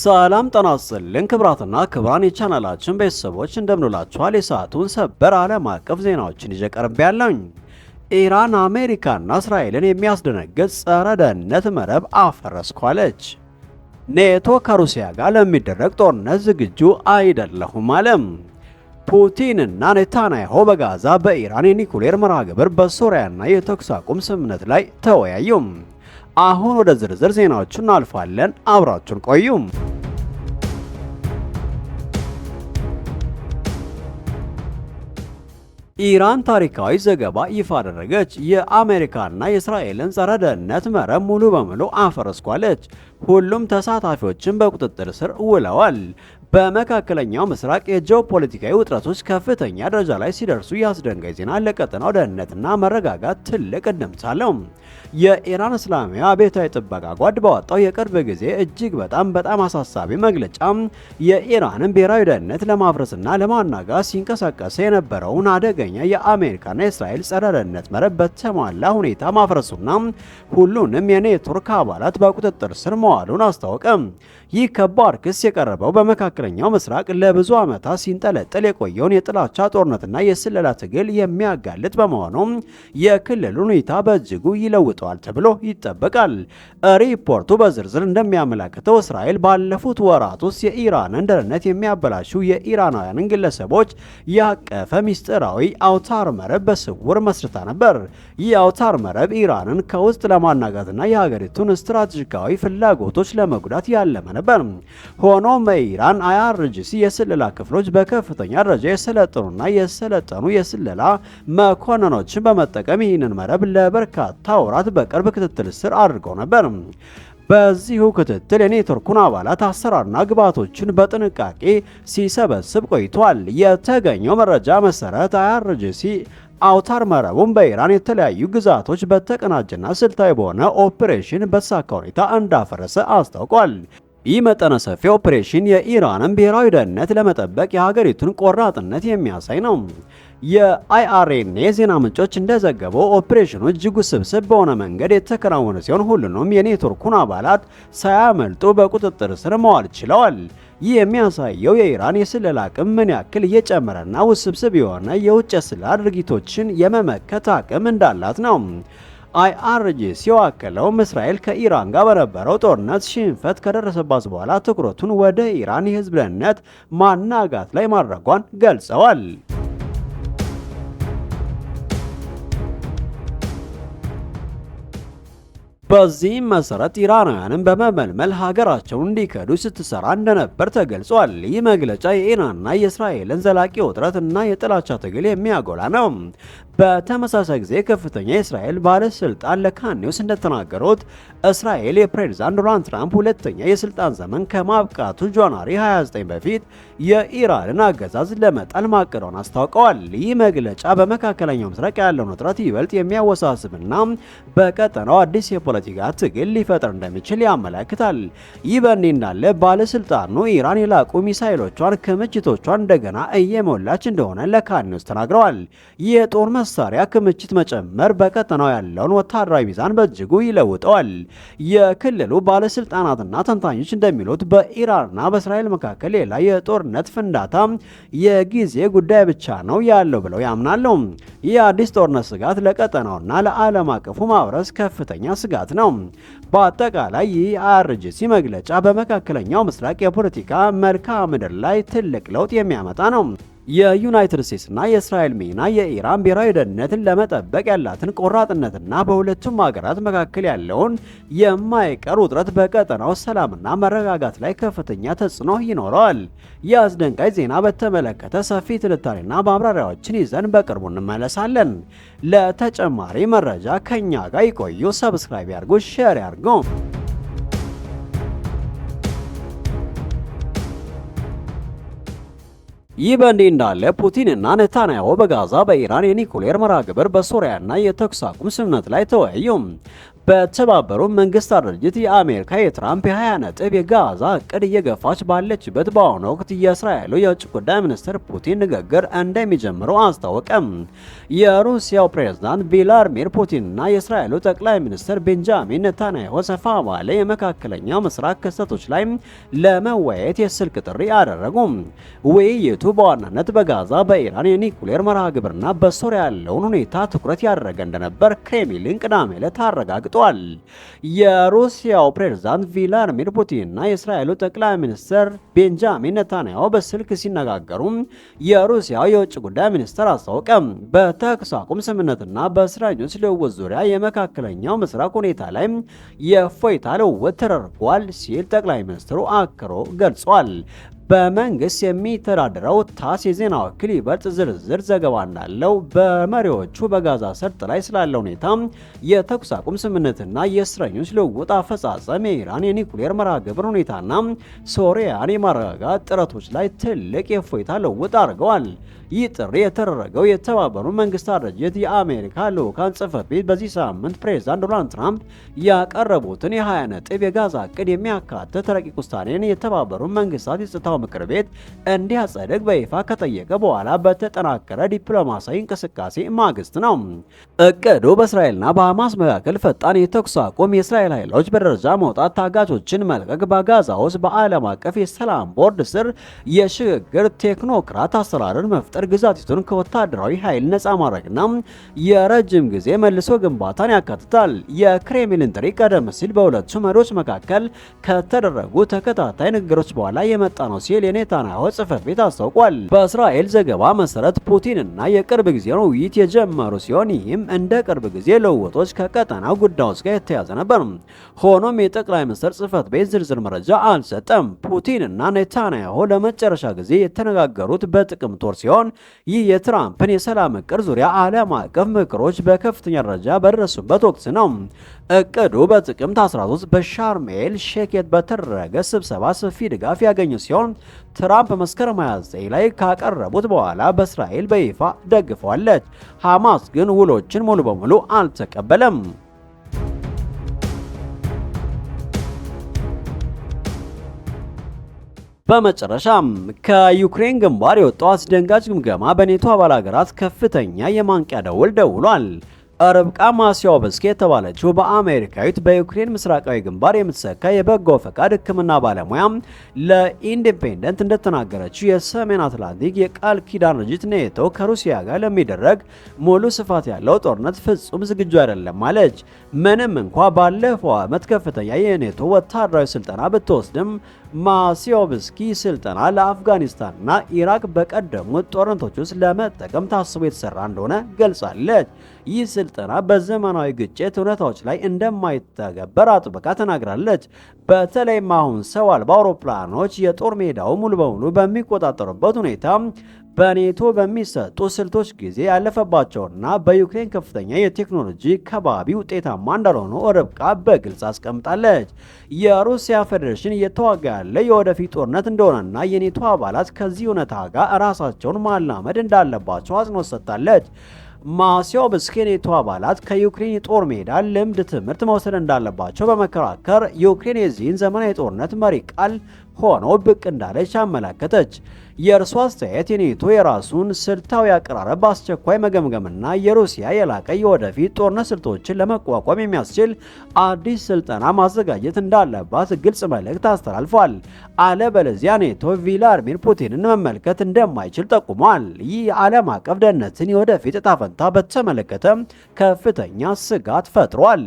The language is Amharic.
ሰላም ጤና ይስጥልን ክብራትና ክብራን የቻናላችን ቤተሰቦች እንደምንላችኋል። የሰዓቱን ሰበር ዓለም አቀፍ ዜናዎችን ይዤ ቀርቤያለሁ። ኢራን አሜሪካና እስራኤልን የሚያስደነግጥ ጸረ ደህንነት መረብ አፈረስኳለች። ኔቶ ከሩሲያ ጋር ለሚደረግ ጦርነት ዝግጁ አይደለሁም አለ። ፑቲንና ኔታንያሁ በጋዛ በኢራን የኒኩሌር መርሃ ግብር በሶሪያና የተኩስ አቁም ስምምነት ላይ ተወያዩ። አሁን ወደ ዝርዝር ዜናዎቹ እናልፋለን። አብራችሁን ቆዩ። ኢራን ታሪካዊ ዘገባ ይፋ አደረገች። የአሜሪካና የእስራኤልን ጸረ ደህንነት መረብ ሙሉ በሙሉ አፈረስኳለች። ሁሉም ተሳታፊዎችን በቁጥጥር ስር ውለዋል። በመካከለኛው ምስራቅ የጂኦፖለቲካዊ ውጥረቶች ከፍተኛ ደረጃ ላይ ሲደርሱ ያስደንጋጭ ዜና ለቀጠናው ደህንነትና መረጋጋት ትልቅ እንድምታ አለው። የኢራን እስላማዊ አብዮታዊ ጥበቃ ጓድ ባወጣው የቅርብ ጊዜ እጅግ በጣም አሳሳቢ መግለጫ የኢራንን ብሔራዊ ደህንነት ለማፍረስና ለማናጋት ሲንቀሳቀስ የነበረውን አደገኛ የአሜሪካና የእስራኤል ጸረ ደህንነት መረብ በተሟላ ሁኔታ ማፍረሱና ሁሉንም የኔትወርክ አባላት በቁጥጥር ስር መዋሉን አስታወቀ። ይህ ከባድ ክስ የቀረበው በመካከለኛው ምስራቅ ለብዙ ዓመታት ሲንጠለጠል የቆየውን የጥላቻ ጦርነትና የስለላ ትግል የሚያጋልጥ በመሆኑ የክልሉን ሁኔታ በእጅጉ ይለውጠዋል ተብሎ ይጠበቃል። ሪፖርቱ በዝርዝር እንደሚያመለክተው እስራኤል ባለፉት ወራት ውስጥ የኢራንን ደህንነት የሚያበላሹ የኢራናውያንን ግለሰቦች ያቀፈ ሚስጥራዊ አውታር መረብ በስውር መስርታ ነበር። ይህ አውታር መረብ ኢራንን ከውስጥ ለማናጋትና የሀገሪቱን ስትራቴጂካዊ ፍላጎቶች ለመጉዳት ያለመ ነበር። ሆኖም ኢራን አይአርጂሲ የስለላ ክፍሎች በከፍተኛ ደረጃ የሰለጠኑና የሰለጠኑ የስለላ መኮንኖችን በመጠቀም ይህንን መረብ ለበርካታ ወራት በቅርብ ክትትል ስር አድርገው ነበር። በዚሁ ክትትል የኔትወርኩን አባላት አሰራርና ግብዓቶችን በጥንቃቄ ሲሰበስብ ቆይቷል። የተገኘው መረጃ መሰረት አይአርጂሲ አውታር መረቡን በኢራን የተለያዩ ግዛቶች በተቀናጀና ስልታዊ በሆነ ኦፕሬሽን በተሳካ ሁኔታ እንዳፈረሰ አስታውቋል። ይህ መጠነ ሰፊ ኦፕሬሽን የኢራንን ብሔራዊ ደህንነት ለመጠበቅ የሀገሪቱን ቆራጥነት የሚያሳይ ነው። የአይአርኤንኤ ዜና ምንጮች እንደዘገበው ኦፕሬሽኑ እጅግ ውስብስብ በሆነ መንገድ የተከናወነ ሲሆን ሁሉንም የኔትወርኩን አባላት ሳያመልጡ በቁጥጥር ስር መዋል ችለዋል። ይህ የሚያሳየው የኢራን የስለላ አቅም ምን ያክል እየጨመረና ውስብስብ የሆነ የውጭ የስለላ ድርጊቶችን የመመከት አቅም እንዳላት ነው። አይአርጂሲ ያከለው እስራኤል ከኢራን ጋር በነበረው ጦርነት ሽንፈት ከደረሰባት በኋላ ትኩረቱን ወደ ኢራን የህዝብ ደህንነት ማናጋት ላይ ማድረጓን ገልጸዋል። በዚህም መሰረት ኢራናውያንን በመመልመል ሀገራቸውን እንዲከዱ ስትሰራ እንደነበር ተገልጿል። ይህ መግለጫ የኢራንና የእስራኤልን ዘላቂ ውጥረት እና የጥላቻ ትግል የሚያጎላ ነው። በተመሳሳይ ጊዜ ከፍተኛ የእስራኤል ባለስልጣን ለካን ኒውስ እንደተናገሩት እስራኤል የፕሬዝዳንት ዶናልድ ትራምፕ ሁለተኛ የስልጣን ዘመን ከማብቃቱ ጃንዋሪ 29 በፊት የኢራንን አገዛዝ ለመጣል ማቀዷን አስታውቀዋል። ይህ መግለጫ በመካከለኛው ምስራቅ ያለውን ውጥረት ይበልጥ የሚያወሳስብና በቀጠናው አዲስ የፖለቲካ ትግል ሊፈጥር እንደሚችል ያመለክታል። ይህ በእንዲህ እንዳለ ባለስልጣኑ ኢራን የላቁ ሚሳይሎቿን ክምችቶቿን እንደገና እየሞላች እንደሆነ ለካን ኒውስ ተናግረዋል። ይህ የጦር መሳሪያ ክምችት መጨመር በቀጠናው ያለውን ወታደራዊ ሚዛን በእጅጉ ይለውጠዋል። የክልሉ ባለስልጣናትና ተንታኞች እንደሚሉት በኢራንና በእስራኤል መካከል ሌላ የጦርነት ፍንዳታ የጊዜ ጉዳይ ብቻ ነው ያለው ብለው ያምናሉ። ይህ አዲስ ጦርነት ስጋት ለቀጠናውና ለዓለም አቀፉ ማህበረሰብ ከፍተኛ ስጋት ነው። በአጠቃላይ ይህ አይአርጂሲ መግለጫ በመካከለኛው ምስራቅ የፖለቲካ መልክዓ ምድር ላይ ትልቅ ለውጥ የሚያመጣ ነው። የዩናይትድ ስቴትስና የእስራኤል ሚና የኢራን ብሔራዊ ደህንነትን ለመጠበቅ ያላትን ቆራጥነትና በሁለቱም ሀገራት መካከል ያለውን የማይቀር ውጥረት በቀጠናው ሰላምና መረጋጋት ላይ ከፍተኛ ተጽዕኖ ይኖረዋል። የአስደንጋጭ ዜና በተመለከተ ሰፊ ትንታኔና ማብራሪያዎችን ይዘን በቅርቡ እንመለሳለን። ለተጨማሪ መረጃ ከኛ ጋር ይቆዩ። ሰብስክራይብ ያርጉ፣ ሼር ያርጉ። ይህ በእንዲህ እንዳለ ፑቲንና ኔታንያሁ በጋዛ በኢራን የኒኩሌር መርሃ ግብር በሶሪያና የተኩስ አቁም ስምምነት ላይ ተወያዩ። በተባበሩት መንግስታት ድርጅት የአሜሪካ የትራምፕ የ20 ነጥብ የጋዛ እቅድ እየገፋች ባለችበት በአሁኑ ወቅት የእስራኤሉ የውጭ ጉዳይ ሚኒስትር ፑቲን ንግግር እንደሚጀምሩ አስታወቀም። የሩሲያው ፕሬዝዳንት ቭላድሚር ፑቲንና የእስራኤሉ ጠቅላይ ሚኒስትር ቤንጃሚን ኔታንያሁ ሰፋ ባለ የመካከለኛው ምስራቅ ክስተቶች ላይ ለመወያየት የስልክ ጥሪ አደረጉ። ውይይቱ በዋናነት በጋዛ፣ በኢራን የኒኩሌር መርሃ ግብርና በሶሪያ ያለውን ሁኔታ ትኩረት ያደረገ እንደነበር ክሬምሊን ቅዳሜ ዕለት አረጋግጧል። የሩሲያው ፕሬዝዳንት ቭላድሚር ፑቲንና የእስራኤሉ ጠቅላይ ሚኒስትር ቤንጃሚን ኔታንያሁ በስልክ ሲነጋገሩ የሩሲያው የውጭ ጉዳይ ሚኒስትር አስታወቀ። በተኩስ አቁም ስምምነትና በእስረኞች ልውውጥ ዙሪያ የመካከለኛው ምስራቅ ሁኔታ ላይ የእፎይታ ልውውጥ ተደርጓል ሲል ጠቅላይ ሚኒስትሩ አክሎ ገልጿል። በመንግስት የሚተዳደረው ታስ የዜና ወኪል ይበልጥ ዝርዝር ዘገባ እንዳለው በመሪዎቹ በጋዛ ሰርጥ ላይ ስላለ ሁኔታ፣ የተኩስ አቁም ስምምነትና የእስረኞች ልውውጥ አፈጻጸም፣ የኢራን የኒኩሌር መርሃ ግብር ሁኔታና ሶሪያን የማረጋጋት ጥረቶች ላይ ትልቅ የእፎይታ ልውውጥ አድርገዋል። ይህ ጥሪ የተደረገው የተባበሩት መንግስታት ድርጅት የአሜሪካ ልዑካን ጽሕፈት ቤት በዚህ ሳምንት ፕሬዝዳንት ዶናልድ ትራምፕ ያቀረቡትን የ20 ነጥብ የጋዛ እቅድ የሚያካትት ረቂቅ ውሳኔን የተባበሩት መንግስታት የጸጥታው ምክር ቤት እንዲያጸድቅ በይፋ ከጠየቀ በኋላ በተጠናከረ ዲፕሎማሲያዊ እንቅስቃሴ ማግስት ነው። እቅዱ በእስራኤልና በሐማስ መካከል ፈጣን የተኩስ አቁም፣ የእስራኤል ኃይሎች በደረጃ መውጣት፣ ታጋቾችን መልቀቅ፣ በጋዛ ውስጥ በዓለም አቀፍ የሰላም ቦርድ ስር የሽግግር ቴክኖክራት አሰራርን መፍጠር፣ ግዛቲቱን ከወታደራዊ ኃይል ነፃ ማድረግና የረጅም ጊዜ መልሶ ግንባታን ያካትታል። የክሬምሊን ጥሪ ቀደም ሲል በሁለቱ መሪዎች መካከል ከተደረጉ ተከታታይ ንግግሮች በኋላ የመጣ ነው ሲል የኔታንያሁ ጽሕፈት ቤት አስታውቋል። በእስራኤል ዘገባ መሰረት ፑቲንና የቅርብ ጊዜውን ውይይት የጀመሩ ሲሆን ይህም እንደ ቅርብ ጊዜ ልውውጦች ከቀጠናው ጉዳዮች ጋር የተያዘ ነበር። ሆኖም የጠቅላይ ሚኒስትር ጽሕፈት ቤት ዝርዝር መረጃ አልሰጠም። ፑቲንና ኔታንያሁ ለመጨረሻ ጊዜ የተነጋገሩት በጥቅምት ወር ሲሆን ይህ የትራምፕን የሰላም እቅድ ዙሪያ ዓለም አቀፍ ምክሮች በከፍተኛ ደረጃ በደረሱበት ወቅት ነው። እቅዱ በጥቅምት 13 በሻርም ኤል ሼክ በተደረገ ስብሰባ ሰፊ ድጋፍ ያገኘ ሲሆን ትራምፕ መስከረም 29 ላይ ካቀረቡት በኋላ በእስራኤል በይፋ ደግፈዋለች። ሐማስ ግን ውሎችን ሙሉ በሙሉ አልተቀበለም። በመጨረሻም ከዩክሬን ግንባር የወጣው አስደንጋጭ ግምገማ በኔቶ አባል ሀገራት ከፍተኛ የማንቂያ ደወል ደውሏል። ርብቃ ማሲዮቭስኪ የተባለችው በአሜሪካዊት በዩክሬን ምስራቃዊ ግንባር የምትሰካ የበጎ ፈቃድ ሕክምና ባለሙያ ለኢንዲፔንደንት እንደተናገረችው የሰሜን አትላንቲክ የቃል ኪዳን ድርጅት ኔቶ ከሩሲያ ጋር ለሚደረግ ሙሉ ስፋት ያለው ጦርነት ፍጹም ዝግጁ አይደለም አለች። ምንም እንኳ ባለፈው ዓመት ከፍተኛ የኔቶ ወታደራዊ ስልጠና ብትወስድም ማሲዮቭስኪ ስልጠና ለአፍጋኒስታንና ኢራቅ በቀደሙት ጦርነቶች ውስጥ ለመጠቀም ታስቦ የተሰራ እንደሆነ ገልጻለች። ይህ ስልጠና በዘመናዊ ግጭት ሁኔታዎች ላይ እንደማይተገበር አጥብቃ ተናግራለች። በተለይም አሁን ሰው አልባ አውሮፕላኖች የጦር ሜዳው ሙሉ በሙሉ በሚቆጣጠሩበት ሁኔታ በኔቶ በሚሰጡ ስልቶች ጊዜ ያለፈባቸውና በዩክሬን ከፍተኛ የቴክኖሎጂ ከባቢ ውጤታማ እንዳልሆኑ ርብቃ በግልጽ አስቀምጣለች። የሩሲያ ፌዴሬሽን እየተዋጋ ያለ የወደፊት ጦርነት እንደሆነና የኔቶ አባላት ከዚህ እውነታ ጋር ራሳቸውን ማላመድ እንዳለባቸው አጽንኦት ሰጥታለች። ማሲዮቭስኪ ኔቶ አባላት ከዩክሬን የጦር ሜዳ ልምድ ትምህርት መውሰድ እንዳለባቸው በመከራከር ዩክሬን የዚህን ዘመናዊ ጦርነት መሪ ቃል ሆኖ ብቅ እንዳለች አመላከተች። የእርሷ አስተያየት የኔቶ የራሱን ስልታዊ አቀራረብ በአስቸኳይ መገምገምና የሩሲያ የላቀ የወደፊት ጦርነት ስልቶችን ለመቋቋም የሚያስችል አዲስ ስልጠና ማዘጋጀት እንዳለባት ግልጽ መልእክት አስተላልፏል። አለበለዚያ ኔቶ ቭላድሚር ፑቲንን መመልከት እንደማይችል ጠቁሟል። ይህ የዓለም አቀፍ ደህንነትን የወደፊት እጣ ፈንታ በተመለከተ ከፍተኛ ስጋት ፈጥሯል።